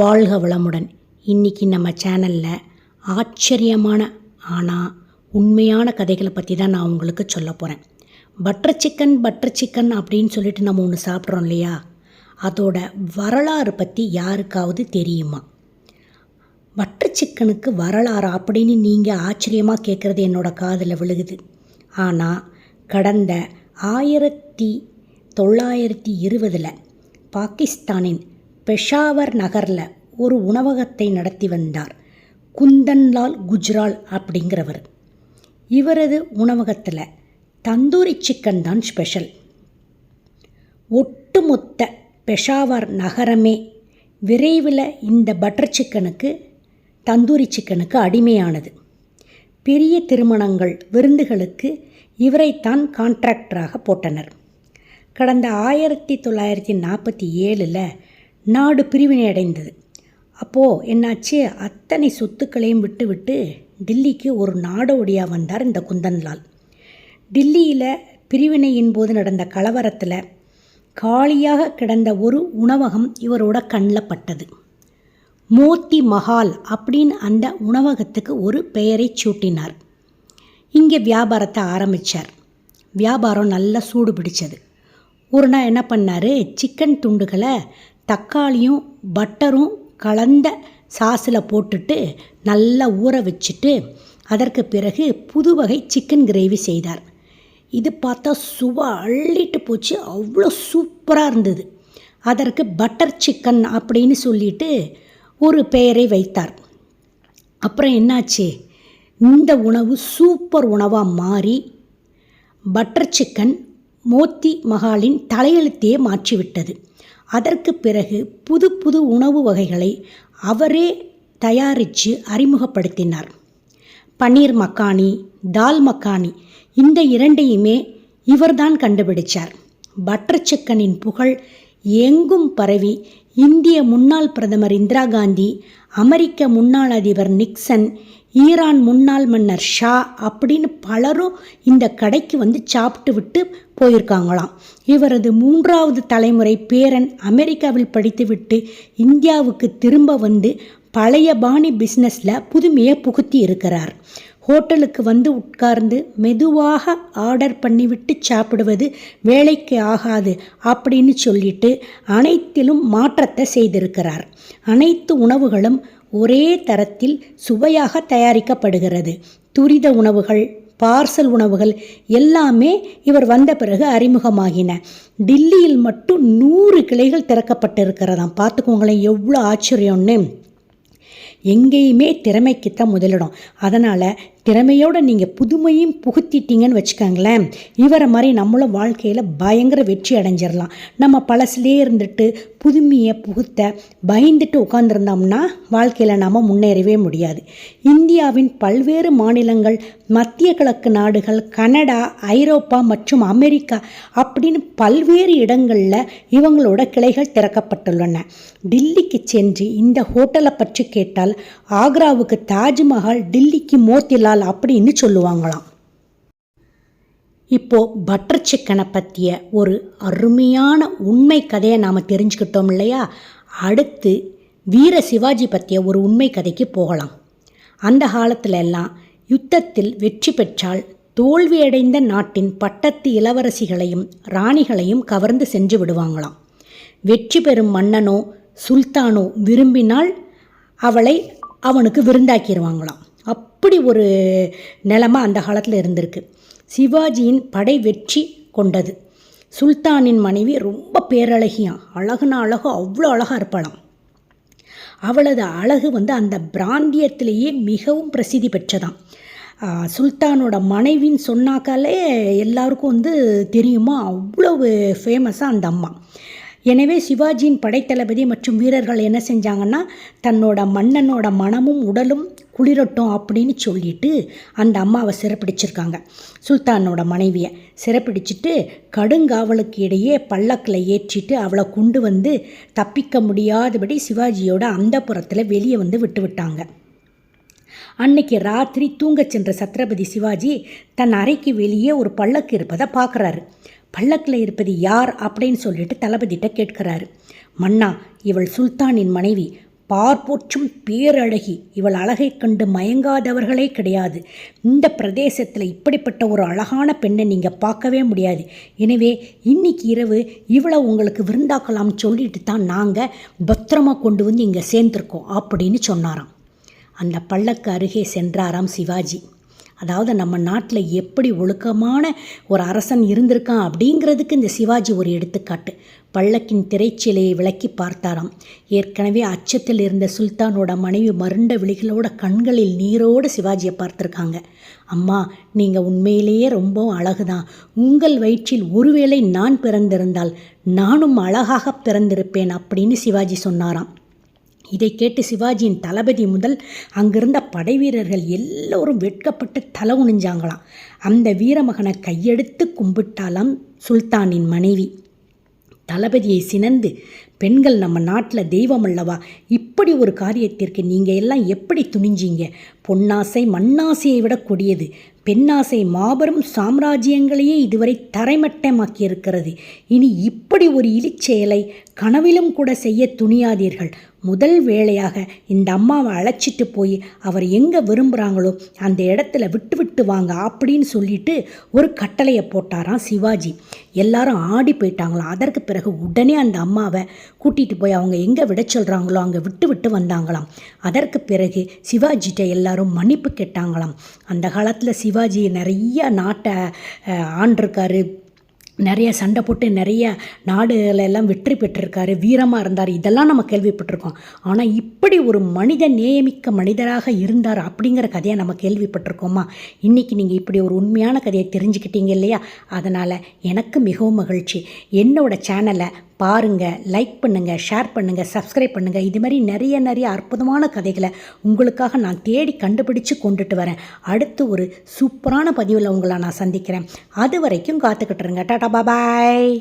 வாழ்க வளமுடன். இன்றைக்கி நம்ம சேனலில் ஆச்சரியமான ஆனால் உண்மையான கதைகளை பற்றி தான் நான் உங்களுக்கு சொல்ல போகிறேன். பட்டர் சிக்கன் அப்படின்னு சொல்லிட்டு நம்ம ஒன்று சாப்பிட்றோம் இல்லையா, அதோட வரலாறு பற்றி யாருக்காவது தெரியுமா? பட்டர் சிக்கனுக்கு வரலாறு அப்படின்னு நீங்கள் ஆச்சரியமாக கேட்குறது என்னோடய காதில் விழுகுது. ஆனால் கடந்த 1920 பாகிஸ்தானின் பெஷாவர் நகரில் ஒரு உணவகத்தை நடத்தி வந்தார் குந்தன்லால் குஜ்ரால் அப்படிங்கிறவர். இவரது உணவகத்தில் தந்தூரி சிக்கன் தான் ஸ்பெஷல். ஒட்டுமொத்த பெஷாவர் நகரமே விரைவில் இந்த பட்டர் சிக்கனுக்கு, தந்தூரி சிக்கனுக்கு அடிமையானது. பெரிய திருமணங்கள், விருந்துகளுக்கு இவரைத்தான் கான்ட்ராக்டராக போட்டனர். கடந்த 1947 நாடு பிரிவினை அடைந்தது. அப்போது என்னாச்சு, அத்தனை சொத்துக்களையும் விட்டு டில்லிக்கு ஒரு நாடோடியாக வந்தார் இந்த குந்தன்லால். டில்லியில் பிரிவினையின் போது நடந்த கலவரத்தில் காலியாக கிடந்த ஒரு உணவகம் இவரோட கண்ணில் பட்டது. மோத்தி மஹால் அப்படின்னு அந்த உணவகத்துக்கு ஒரு பெயரை சூட்டினார். இங்கே வியாபாரத்தை ஆரம்பித்தார். வியாபாரம் நல்லா சூடு பிடிச்சது. ஒரு நாள் என்ன பண்ணார், சிக்கன் துண்டுகளை தக்காளியும் பட்டரும் கலந்த சாஸில் போட்டுட்டு நல்லா ஊற வச்சுட்டு அதற்கு பிறகு புது வகை சிக்கன் கிரேவி செய்தார். இது பார்த்தா சுவை அள்ளிட்டு போச்சு, அவ்வளோ சூப்பராக இருந்தது. அதற்கு பட்டர் சிக்கன் அப்படின்னு சொல்லிட்டு ஒரு பெயரை வைத்தார். அப்புறம் என்னாச்சு, இந்த உணவு சூப்பர் உணவாக மாறி பட்டர் சிக்கன் மோத்தி மஹாலின் தலையெழுத்தையே மாற்றிவிட்டது. அதற்கு பிறகு புது புது உணவு வகைகளை அவரே தயாரித்து அறிமுகப்படுத்தினார். பன்னீர் மக்கானி, தால் மக்கானி, இந்த இரண்டையுமே இவர்தான் கண்டுபிடிச்சார். பட்டர் சிக்கனின் புகழ் எங்கும் பரவி இந்திய முன்னாள் பிரதமர் இந்திரா காந்தி, அமெரிக்க முன்னாள் அதிபர் நிக்சன், ஈரான் முன்னாள் மன்னர் ஷா அப்படின்னு பலரும் இந்த கடைக்கு வந்து சாப்பிட்டு விட்டு போயிருக்காங்களாம். இவரது 3வது தலைமுறை பேரன் அமெரிக்காவில் படித்துவிட்டு இந்தியாவுக்கு திரும்ப வந்து பழைய பாணி பிஸ்னஸில் புதுமையை புகுத்தி இருக்கிறார். ஹோட்டலுக்கு வந்து உட்கார்ந்து மெதுவாக ஆர்டர் பண்ணிவிட்டு சாப்பிடுவது வேலைக்கு ஆகாது அப்படின்னு சொல்லிட்டு அனைத்திலும் மாற்றத்தை செய்திருக்கிறார். அனைத்து உணவுகளும் ஒரே தரத்தில் சுவையாக தயாரிக்கப்படுகிறது. துரித உணவுகள், பார்சல் உணவுகள் எல்லாமே இவர் வந்த பிறகு அறிமுகமாகின. டில்லியில் மட்டும் 100 கிளைகள் திறக்கப்பட்டிருக்கிறதாம். பார்த்துக்கோங்களேன் எவ்வளோ ஆச்சரியம்னு. எங்கேயுமே திறமைக்குத்தான் முதலிடம். அதனால் திறமையோடு நீங்கள் புதுமையும் புகுத்திட்டீங்கன்னு வச்சுக்கோங்களேன், இவரை மாதிரி நம்மளும் வாழ்க்கையில் பயங்கர வெற்றி அடைஞ்சிடலாம். நம்ம பழசுலேயே இருந்துட்டு புதுமையை புகுத்த பயந்துட்டு உட்காந்துருந்தோம்னா வாழ்க்கையில் நாம் முன்னேறவே முடியாது. இந்தியாவின் பல்வேறு மாநிலங்கள், மத்திய கிழக்கு நாடுகள், கனடா, ஐரோப்பா மற்றும் அமெரிக்கா அப்படின்னு பல்வேறு இடங்களில் இவங்களோட கிளைகள் திறக்கப்பட்டுள்ளன. டில்லிக்கு சென்று இந்த ஹோட்டலை பற்றி கேட்டால் ஆக்ராவுக்கு தாஜ்மஹால், டில்லிக்கு மோத்திலால் அப்படின்னு சொல்லுவாங்களாம். இப்போது பட்டர் சிக்கனை பற்றிய ஒரு அருமையான உண்மை கதையை நாம் தெரிஞ்சுக்கிட்டோம் இல்லையா? அடுத்து வீர சிவாஜி பற்றிய ஒரு உண்மை கதைக்கு போகலாம். அந்த காலத்துல எல்லாம் யுத்தத்தில் வெற்றி பெற்றால் தோல்வியடைந்த நாட்டின் பட்டத்து இளவரசிகளையும் ராணிகளையும் கவர்ந்து சென்று விடுவாங்களாம். வெற்றி பெறும் மன்னனோ சுல்தானோ விரும்பினால் அவளை அவனுக்கு விருந்தாக்கிடுவாங்களாம். அப்படி ஒரு நிலைமை அந்த காலத்தில் இருந்திருக்கு. சிவாஜியின் படை வெற்றி கொண்டது. சுல்தானின் மனைவி ரொம்ப பேரழகியாம். அழகுனா அழகு, அவ்வளோ அழகாக இருப்பாளாம். அவளது அழகு அந்த பிராந்தியத்திலேயே மிகவும் பிரசித்தி பெற்றதாம். சுல்தானோட மனைவின்னு சொன்னாக்காலே எல்லாருக்கும் தெரியுமா, அவ்வளவு ஃபேமஸாக அந்த அம்மா. எனவே சிவாஜியின் படைத்தளபதி மற்றும் வீரர்கள் என்ன செஞ்சாங்கன்னா, தன்னோட மன்னனோட மனமும் உடலும் குளிரட்டும் அப்படின்னு சொல்லிட்டு அந்த அம்மாவை சிறைப்பிடிச்சிருக்காங்க. சுல்தானோட மனைவியை சிறைப்பிடிச்சிட்டு கடுங்காவலுக்கு இடையே பல்லக்கில் ஏற்றிட்டு அவளை கொண்டு வந்து தப்பிக்க முடியாதபடி சிவாஜியோட அந்தப்புறத்தில் வெளியே விட்டு விட்டாங்க. அன்னைக்கு ராத்திரி தூங்கச் சென்ற சத்ரபதி சிவாஜி தன் அறைக்கு வெளியே ஒரு பல்லக்கு இருப்பதை பார்க்குறாரு. பல்லக்கில் இருப்பது யார் அப்படின்னு சொல்லிட்டு தளபதிட்ட கேட்கிறாரு. மன்னா, இவள் சுல்தானின் மனைவி, பார்ப்போற்றும் பேரழகி. இவள் அழகை கண்டு மயங்காதவர்களே கிடையாது. இந்த பிரதேசத்தில் இப்படிப்பட்ட ஒரு அழகான பெண்ணை நீங்கள் பார்க்கவே முடியாது. எனவே இன்னைக்கு இரவு இவளை உங்களுக்கு விருந்தாக்கலாம்னு சொல்லிட்டு தான் நாங்கள் பத்திரமா கொண்டு வந்து இங்கே சேர்ந்துருக்கோம் அப்படின்னு சொன்னாராம். அந்த பல்லக்கு அருகே சென்றாராம் சிவாஜி. அதாவது நம்ம நாட்டில் எப்படி ஒழுக்கமான ஒரு அரசன் இருந்திருக்கான் அப்படிங்கிறதுக்கு இந்த சிவாஜி ஒரு எடுத்துக்காட்டு. பல்லக்கின் திரைச்சீலையை விளக்கி பார்த்தாராம். ஏற்கனவே அச்சத்தில் இருந்த சுல்தானோட மனைவி மருண்ட விழிகளோட கண்களில் நீரோடு சிவாஜியை பார்த்துருக்காங்க. அம்மா, நீங்கள் உண்மையிலேயே ரொம்ப அழகுதான். உங்கள் வயிற்றில் ஒருவேளை நான் பிறந்திருந்தால் நானும் அழகாக பிறந்திருப்பேன் அப்படின்னு சிவாஜி சொன்னாராம். இதை கேட்டு சிவாஜியின் தளபதி முதல் அங்கிருந்த படை வீரர்கள் எல்லோரும் வெட்கப்பட்டு தலை குனிஞ்சாங்களாம். அந்த வீரமகனை கையெடுத்து கும்பிட்டாலாம் சுல்தானின் மனைவி. தளபதியை சினந்து, பெண்கள் நம்ம நாட்டில் தெய்வம் அல்லவா, இப்படி ஒரு காரியத்திற்கு நீங்கள் எல்லாம் எப்படி துணிஞ்சீங்க? பொன்னாசை மண்ணாசையை விட கொடியது. பெண்ணாசை மாபெரும் சாம்ராஜ்யங்களையே இதுவரை தரைமட்டமாக்கியிருக்கிறது. இனி இப்படி ஒரு இழிச்செயலை கனவிலும் கூட செய்ய துணியாதீர்கள். முதல் வேளையாக இந்த அம்மாவை அழைச்சிட்டு போய் அவர் எங்கே விரும்புகிறாங்களோ அந்த இடத்துல விட்டு வாங்க அப்படின்னு சொல்லிட்டு ஒரு கட்டளையை போட்டாராம் சிவாஜி. எல்லாரும் ஆடி போயிட்டாங்களாம். அதற்கு பிறகு உடனே அந்த அம்மாவை கூட்டிகிட்டு போய் அவங்க எங்கே விட சொல்கிறாங்களோ அங்கே விட்டு வந்தாங்களாம். அதற்கு பிறகு சிவாஜிட்ட எல்லாரும் மன்னிப்பு கேட்டாங்களாம். அந்த காலத்தில் சிவாஜி நிறைய நாட்டை ஆண்டிருக்காரு, நிறைய சண்டை போட்டு நிறைய நாடுகளெல்லாம் வெற்றி பெற்றிருக்காரு, வீரமாக இருந்தார், இதெல்லாம் நம்ம கேள்விப்பட்டிருக்கோம். ஆனால் இப்படி ஒரு மனித நேயமிக்க மனிதராக இருந்தார் அப்படிங்கிற கதையை நம்ம கேள்விப்பட்டிருக்கோமா? இன்றைக்கி நீங்கள் இப்படி ஒரு உண்மையான கதையை தெரிஞ்சுக்கிட்டீங்க இல்லையா? அதனால் எனக்கு மிகவும் மகிழ்ச்சி. என்னோட சேனலை பாருங்கள், லைக் பண்ணுங்கள், ஷேர் பண்ணுங்கள், சப்ஸ்கிரைப் பண்ணுங்கள். இது மாதிரி நிறைய அற்புதமான கதைகளை உங்களுக்காக நான் தேடி கண்டுபிடிச்சு கொண்டுட்டு வரேன். அடுத்து ஒரு சூப்பரான பதிவில் உங்களை நான் சந்திக்கிறேன். அது வரைக்கும் காத்துக்கிட்டுருங்க. டாடா பாய்.